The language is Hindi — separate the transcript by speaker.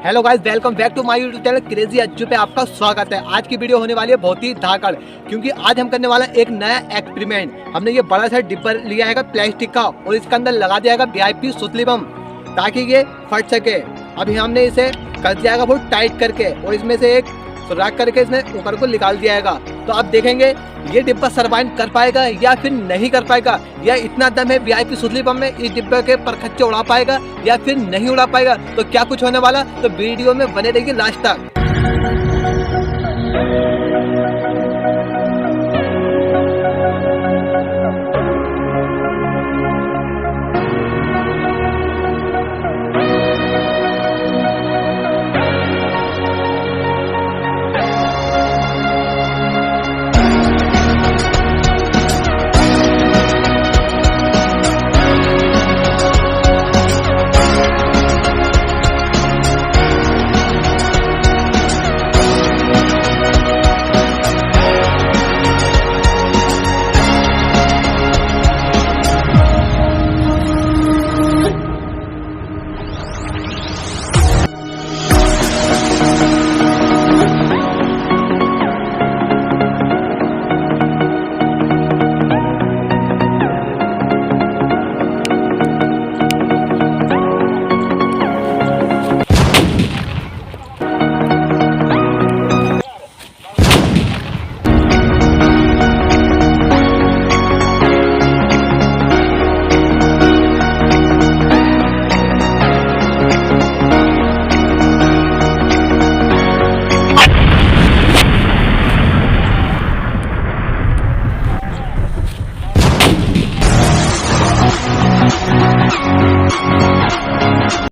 Speaker 1: Hello guys, welcome back to my YouTube channel crazy Ajju पे आपका स्वागत है। आज की वीडियो होने वाली है बहुत ही धाकड़, क्योंकि आज हम करने वाला है एक नया एक्सपेरिमेंट। हमने ये बड़ा सा डिब्बा लिया है प्लास्टिक का और इसके अंदर लगा दिया है वीआईपी सुतली बम, ताकि ये फट सके। अभी हमने इसे कर दिया है बहुत टाइट करके और इसमें से एक सुराख करके इसमें ऊपर को निकाल दिया है। तो अब देखेंगे ये डिब्बा सर्वाइव कर पाएगा या फिर नहीं कर पाएगा, या इतना दम है वीआईपी सुतली बम में इस डिब्बे के परखच्चे उड़ा पाएगा या फिर नहीं उड़ा पाएगा। तो क्या कुछ होने वाला, तो वीडियो में बने रहिए लास्ट तक।